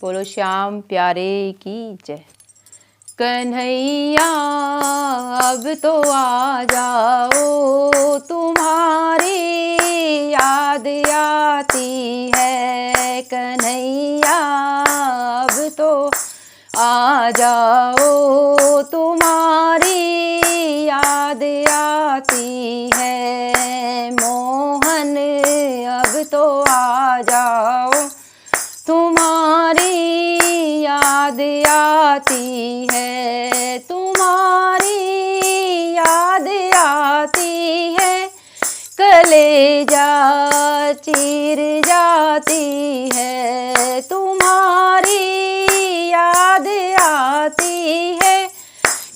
बोलो श्याम प्यारे की जय। कन्हैया अब तो आ जाओ, तुम्हारी याद आती है। कन्हैया अब तो आ जाओ, तुम्हारी याद आती है। मोहन अब तो आ जाओ, तुम्हारी याद आती है। तुम्हारी याद आती है, कलेजा चीर जाती है। तुम्हारी याद आती है,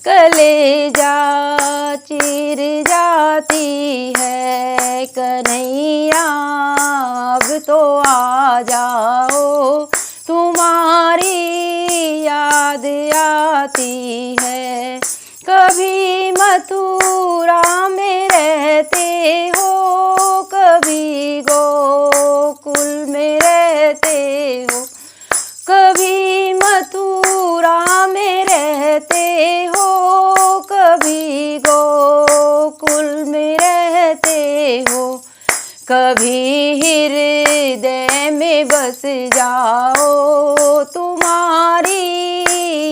कलेजा चीर जाती है। कन्हैया अब तो आ जाओ, तुम्हारी याद आती है। कभी मथुरा में रहते हो, कभी गोकुल में रहते हो। कभी मथुरा में रहते हो, कभी गोकुल में रहते हो। कभी हृदय में बस जाओ, तुम्हारी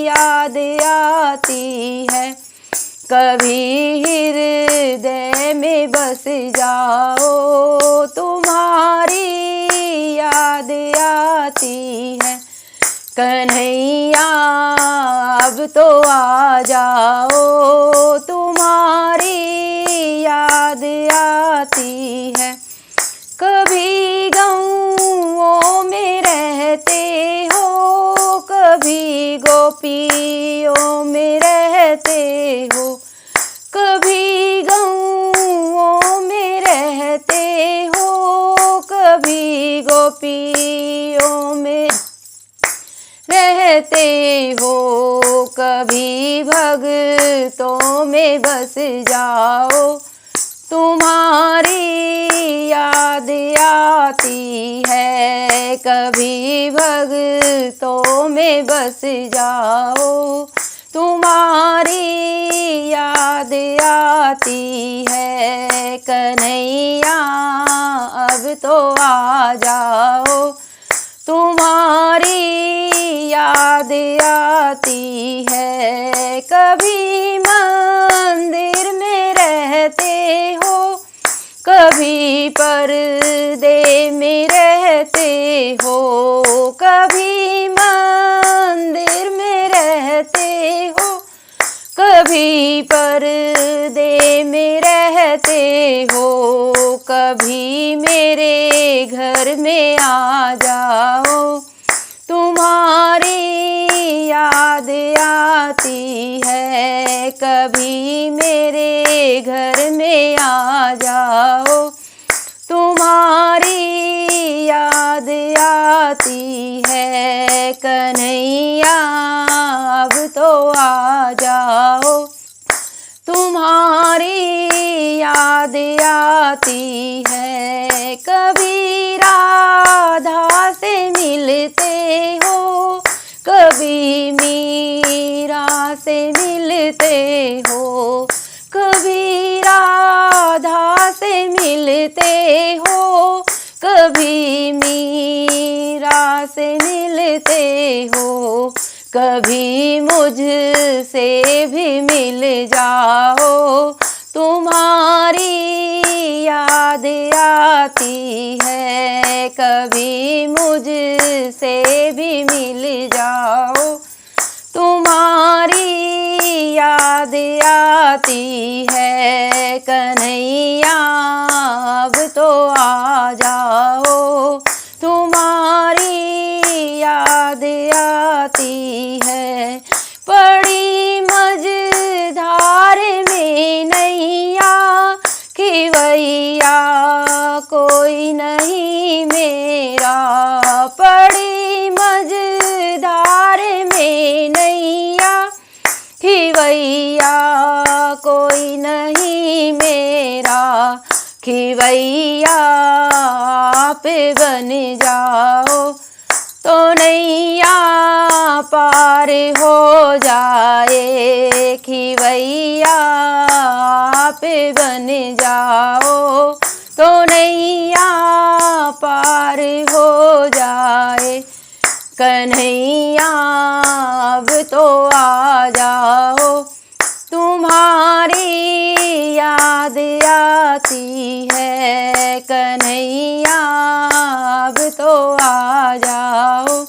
याद आती है। कभी हृदय में बस जाओ, तुम्हारी याद आती है। कन्हैया अब तो आ जाओ, तुम्हारी याद आती है। कभी गाँवों में रहते हो, कभी गोपियों में रहते हो। कभी गाँवों में रहते हो, कभी गोपियों में रहते हो। कभी भक्तों में बस जाओ, तुम्हारी याद आती है। कभी भक्तों में बस जाओ, तुम्हारी याद आती है। कन्हैया अब तो आ जाओ, तुम्हारी याद आती है। कभी मंदिर में रहते हो, कभी पर्दे में रहते हो। कभी मंदिर में रहते हो, कभी पर्दे में रहते हो। कभी मेरे घर में आ जाओ, तुम्हारी याद आती है। कभी मेरे घर में आ जाओ, तुम्हारी याद आती है। कन्हैया अब तो आ जाओ, तुम्हारी याद आती है। कभी राधा से मिलते हो, कभी मीरा से मिलते हो। कभी राधा से मिलते हो, कभी मीरा से मिलते हो। कभी मुझसे भी मिल जाओ, तुम्हारी याद आती है। कभी मुझसे भी मिल जाओ, तुम्हारी याद आती है। कन्हैया अब तो आ जाओ, तुम्हारी याद आती है। बड़ी मझधार में नैया, खिवैया कोई नहीं मेरा। बड़ी मझधार में नैया, खिवैया कोई नहीं मेरा। खिवैया आप बन जाओ तो नैया पार हो जाए, खिवैया आप बन जाओ तो नैया पार हो जाए। कन्हैया अब तो आ जाओ, तुम्हारी याद आती है। कन्हैया अब तो आ जाओ,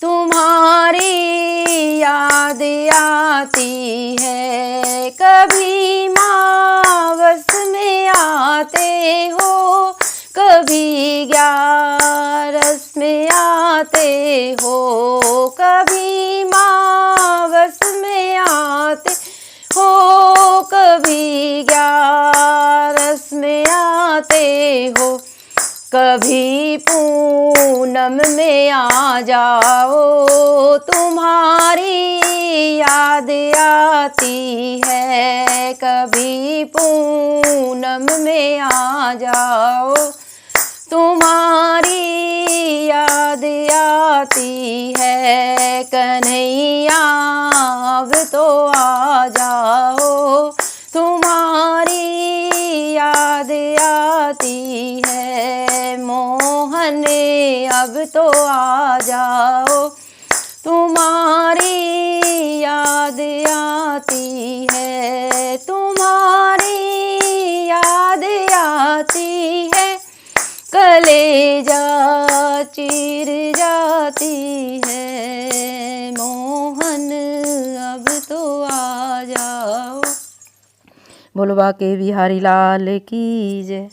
तुम्हारी याद आती है। कभी माँ बस में आते हो, कभी ग्यारस में आते हो। कभी माँ बस में आते हो, कभी ग्यारस में आते हो। कभी पूनम में आ जाओ, तुम्हारी याद आती है। कभी पूनम में आ जाओ, तुम्हारी याद आती है। कन्हैया अब तो आ जाओ, तुम्हारी याद आती है। मोहन अब तो आ जाओ, तुम्हारी याद आती है। तुम्हारी याद आती है, कलेजा चीर जाती है। मोहन अब तो आ जाओ। बोलो बाके बिहारी लाल की जय।